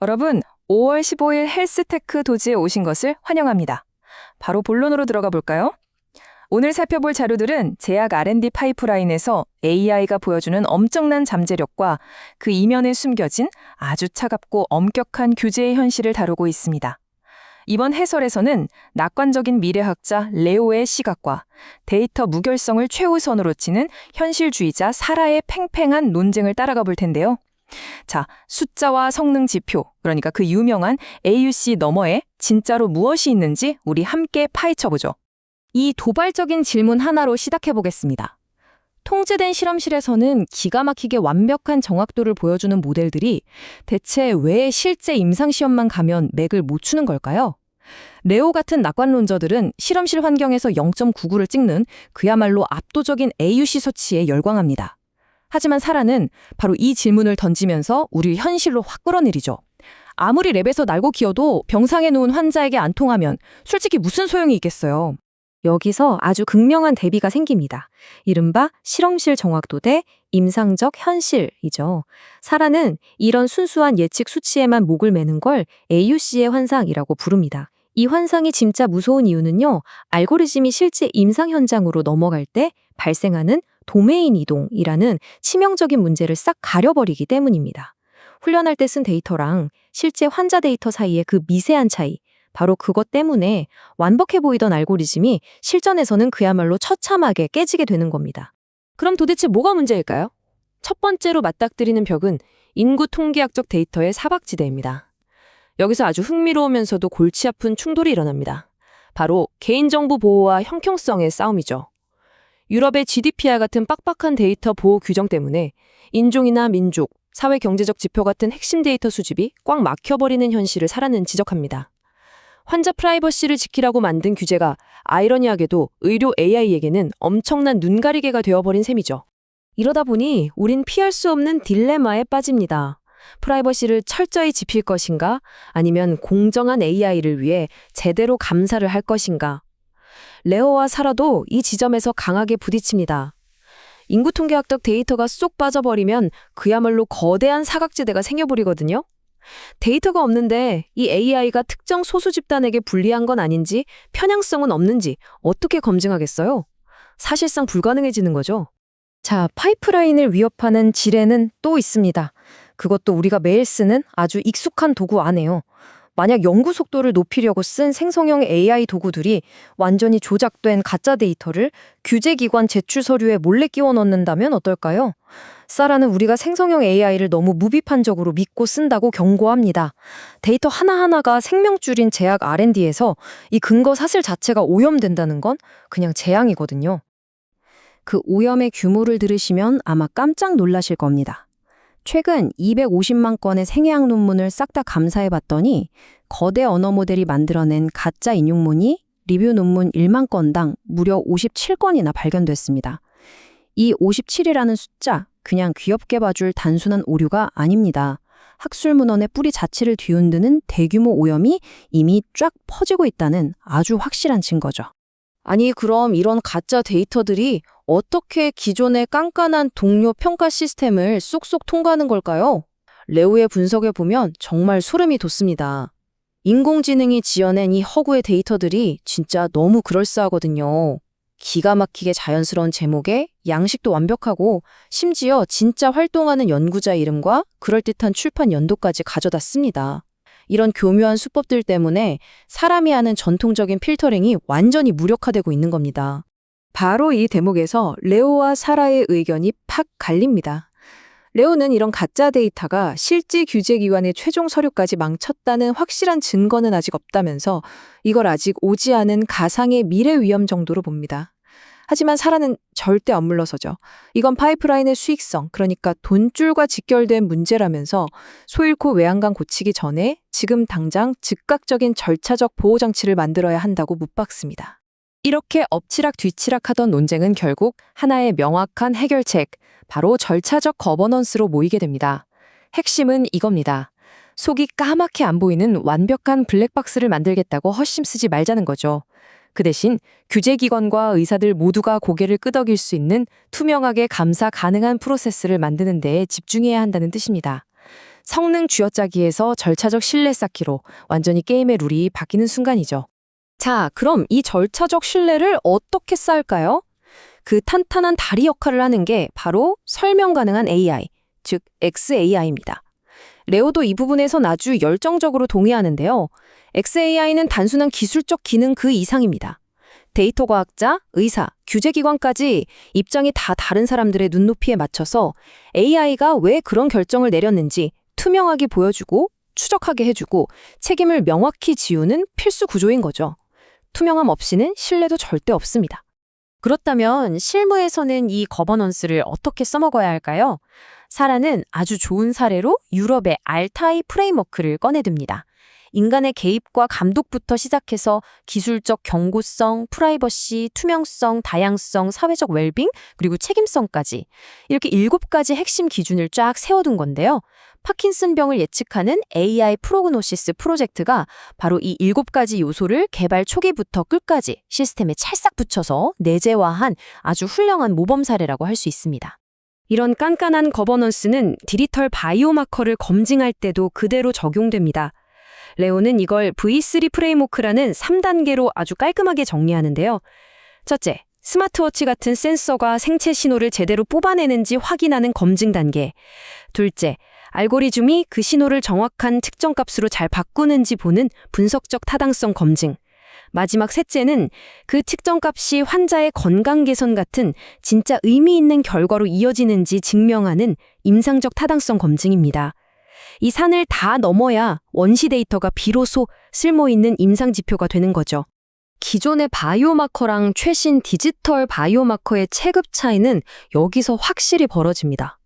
여러분, 5월 15일 헬스테크 도지에 오신 것을 환영합니다. 바로 본론으로 들어가 볼까요? 오늘 살펴볼 자료들은 제약 R&D 파이프라인에서 AI가 보여주는 엄청난 잠재력과 그 이면에 숨겨진 아주 차갑고 엄격한 규제의 현실을 다루고 있습니다. 이번 해설에서는 낙관적인 미래학자 레오의 시각과 데이터 무결성을 최우선으로 치는 현실주의자 사라의 팽팽한 논쟁을 따라가 볼 텐데요. 자, 숫자와 성능 지표, 그러니까 그 유명한 AUC 너머에 진짜로 무엇이 있는지 우리 함께 파헤쳐보죠. 이 도발적인 질문 하나로 시작해보겠습니다. 통제된 실험실에서는 기가 막히게 완벽한 정확도를 보여주는 모델들이 대체 왜 실제 임상시험만 가면 맥을 못 추는 걸까요? 레오 같은 낙관론저들은 실험실 환경에서 0.99를 찍는 그야말로 압도적인 AUC 수치에 열광합니다. 하지만 사라는 바로 이 질문을 던지면서 우리를 현실로 확 끌어내리죠. 아무리 랩에서 날고 기어도 병상에 누운 환자에게 안 통하면 솔직히 무슨 소용이 있겠어요. 여기서 아주 극명한 대비가 생깁니다. 이른바 실험실 정확도 대 임상적 현실이죠. 사라는 이런 순수한 예측 수치에만 목을 매는 걸 AUC의 환상이라고 부릅니다. 이 환상이 진짜 무서운 이유는요, 알고리즘이 실제 임상 현장으로 넘어갈 때 발생하는 도메인 이동이라는 치명적인 문제를 싹 가려버리기 때문입니다. 훈련할 때 쓴 데이터랑 실제 환자 데이터 사이의 그 미세한 차이, 바로 그것 때문에 완벽해 보이던 알고리즘이 실전에서는 그야말로 처참하게 깨지게 되는 겁니다. 그럼 도대체 뭐가 문제일까요? 첫 번째로 맞닥뜨리는 벽은 인구 통계학적 데이터의 사각지대입니다. 여기서 아주 흥미로우면서도 골치 아픈 충돌이 일어납니다. 바로 개인정보 보호와 형평성의 싸움이죠. 유럽의 GDPR 같은 빡빡한 데이터 보호 규정 때문에 인종이나 민족, 사회 경제적 지표 같은 핵심 데이터 수집이 꽉 막혀버리는 현실을 사라는 지적합니다. 환자 프라이버시를 지키라고 만든 규제가 아이러니하게도 의료 AI에게는 엄청난 눈가리개가 되어버린 셈이죠. 이러다 보니 우린 피할 수 없는 딜레마에 빠집니다. 프라이버시를 철저히 지킬 것인가? 아니면 공정한 AI를 위해 제대로 감사를 할 것인가? 레오와 사라도 이 지점에서 강하게 부딪힙니다. 인구 통계학적 데이터가 쏙 빠져버리면 그야말로 거대한 사각지대가 생겨버리거든요. 데이터가 없는데 이 AI가 특정 소수 집단에게 불리한 건 아닌지, 편향성은 없는지 어떻게 검증하겠어요? 사실상 불가능해지는 거죠. 자, 파이프라인을 위협하는 지뢰는 또 있습니다. 그것도 우리가 매일 쓰는 아주 익숙한 도구 안에요. 만약 연구 속도를 높이려고 쓴 생성형 AI 도구들이 완전히 조작된 가짜 데이터를 규제기관 제출 서류에 몰래 끼워 넣는다면 어떨까요? 사라는 우리가 생성형 AI를 너무 무비판적으로 믿고 쓴다고 경고합니다. 데이터 하나하나가 생명줄인 제약 R&D에서 이 근거 사실 자체가 오염된다는 건 그냥 재앙이거든요. 그 오염의 규모를 들으시면 아마 깜짝 놀라실 겁니다. 최근 250만 건의 생애학 논문을 싹 다 감사해봤더니 거대 언어 모델이 만들어낸 가짜 인용문이 리뷰 논문 1만 건당 무려 57건이나 발견됐습니다. 이 57이라는 숫자, 그냥 귀엽게 봐줄 단순한 오류가 아닙니다. 학술 문헌의 뿌리 자체를 뒤흔드는 대규모 오염이 이미 쫙 퍼지고 있다는 아주 확실한 증거죠. 아니, 그럼 이런 가짜 데이터들이 어떻게 기존의 깐깐한 동료 평가 시스템을 쏙쏙 통과하는 걸까요? 레오의 분석에 보면 정말 소름이 돋습니다. 인공지능이 지어낸 이 허구의 데이터들이 진짜 너무 그럴싸하거든요. 기가 막히게 자연스러운 제목에 양식도 완벽하고 심지어 진짜 활동하는 연구자 이름과 그럴듯한 출판 연도까지 가져다 씁니다. 이런 교묘한 수법들 때문에 사람이 하는 전통적인 필터링이 완전히 무력화되고 있는 겁니다. 바로 이 대목에서 레오와 사라의 의견이 팍 갈립니다. 레오는 이런 가짜 데이터가 실제 규제기관의 최종 서류까지 망쳤다는 확실한 증거는 아직 없다면서 이걸 아직 오지 않은 가상의 미래 위험 정도로 봅니다. 하지만 사라는 절대 안 물러서죠. 이건 파이프라인의 수익성, 그러니까 돈줄과 직결된 문제라면서 소 잃고 외양간 고치기 전에 지금 당장 즉각적인 절차적 보호장치를 만들어야 한다고 묻박습니다. 이렇게 엎치락 뒤치락 하던 논쟁은 결국 하나의 명확한 해결책, 바로 절차적 거버넌스로 모이게 됩니다. 핵심은 이겁니다. 속이 까맣게 안 보이는 완벽한 블랙박스를 만들겠다고 헛심 쓰지 말자는 거죠. 그 대신 규제기관과 의사들 모두가 고개를 끄덕일 수 있는 투명하게 감사 가능한 프로세스를 만드는 데에 집중해야 한다는 뜻입니다. 성능 쥐어짜기에서 절차적 신뢰 쌓기로 완전히 게임의 룰이 바뀌는 순간이죠. 자, 그럼 이 절차적 신뢰를 어떻게 쌓을까요? 그 탄탄한 다리 역할을 하는 게 바로 설명 가능한 AI, 즉 XAI입니다. 레오도 이 부분에선 아주 열정적으로 동의하는데요. XAI는 단순한 기술적 기능 그 이상입니다. 데이터 과학자, 의사, 규제기관까지 입장이 다 다른 사람들의 눈높이에 맞춰서 AI가 왜 그런 결정을 내렸는지 투명하게 보여주고 추적하게 해주고 책임을 명확히 지우는 필수 구조인 거죠. 투명함 없이는 신뢰도 절대 없습니다. 그렇다면 실무에서는 이 거버넌스를 어떻게 써먹어야 할까요? 사라는 아주 좋은 사례로 유럽의 알타이 프레임워크를 꺼내듭니다. 인간의 개입과 감독부터 시작해서 기술적 경고성, 프라이버시, 투명성, 다양성, 사회적 웰빙, 그리고 책임성까지 이렇게 7가지 핵심 기준을 쫙 세워둔 건데요. 파킨슨병을 예측하는 AI 프로그노시스 프로젝트가 바로 이 7가지 요소를 개발 초기부터 끝까지 시스템에 찰싹 붙여서 내재화한 아주 훌륭한 모범 사례라고 할 수 있습니다. 이런 깐깐한 거버넌스는 디지털 바이오마커를 검증할 때도 그대로 적용됩니다. 레오는 이걸 V3 프레임워크라는 3단계로 아주 깔끔하게 정리하는데요. 첫째, 스마트워치 같은 센서가 생체 신호를 제대로 뽑아내는지 확인하는 검증 단계. 둘째, 알고리즘이 그 신호를 정확한 특정 값으로 잘 바꾸는지 보는 분석적 타당성 검증. 마지막 셋째는 그 특정 값이 환자의 건강 개선 같은 진짜 의미 있는 결과로 이어지는지 증명하는 임상적 타당성 검증입니다. 이 산을 다 넘어야 원시 데이터가 비로소 쓸모있는 임상 지표가 되는 거죠. 기존의 바이오마커랑 최신 디지털 바이오마커의 체급 차이는 여기서 확실히 벌어집니다.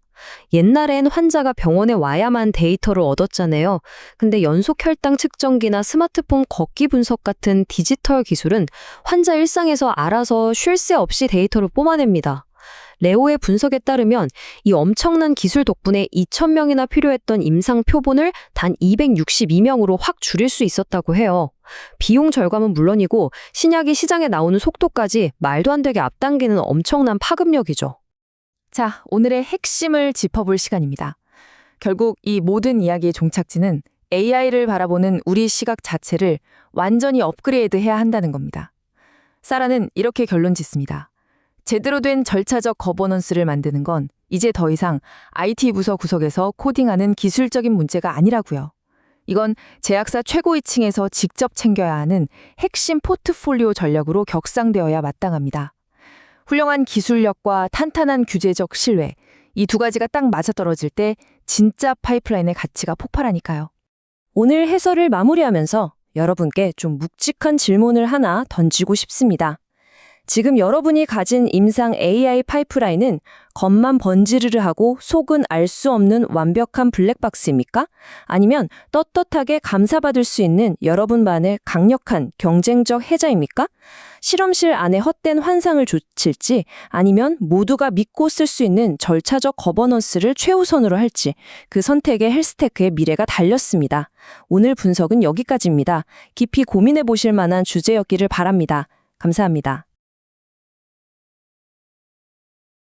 옛날엔 환자가 병원에 와야만 데이터를 얻었잖아요. 근데 연속 혈당 측정기나 스마트폰 걷기 분석 같은 디지털 기술은 환자 일상에서 알아서 쉴 새 없이 데이터를 뽑아냅니다. 레오의 분석에 따르면 이 엄청난 기술 덕분에 2,000명이나 필요했던 임상 표본을 단 262명으로 확 줄일 수 있었다고 해요. 비용 절감은 물론이고 신약이 시장에 나오는 속도까지 말도 안 되게 앞당기는 엄청난 파급력이죠. 자, 오늘의 핵심을 짚어볼 시간입니다. 결국 이 모든 이야기의 종착지는 AI를 바라보는 우리 시각 자체를 완전히 업그레이드해야 한다는 겁니다. 사라는 이렇게 결론 짓습니다. 제대로 된 절차적 거버넌스를 만드는 건 이제 더 이상 IT 부서 구석에서 코딩하는 기술적인 문제가 아니라고요. 이건 제약사 최고위층에서 직접 챙겨야 하는 핵심 포트폴리오 전략으로 격상되어야 마땅합니다. 훌륭한 기술력과 탄탄한 규제적 신뢰, 이 두 가지가 딱 맞아떨어질 때 진짜 파이프라인의 가치가 폭발하니까요. 오늘 해설을 마무리하면서 여러분께 좀 묵직한 질문을 하나 던지고 싶습니다. 지금 여러분이 가진 임상 AI 파이프라인은 겉만 번지르르 하고 속은 알 수 없는 완벽한 블랙박스입니까? 아니면 떳떳하게 감사받을 수 있는 여러분만의 강력한 경쟁적 해자입니까? 실험실 안에 헛된 환상을 조칠지 아니면 모두가 믿고 쓸 수 있는 절차적 거버넌스를 최우선으로 할지 그 선택에 헬스테크의 미래가 달렸습니다. 오늘 분석은 여기까지입니다. 깊이 고민해 보실 만한 주제였기를 바랍니다. 감사합니다.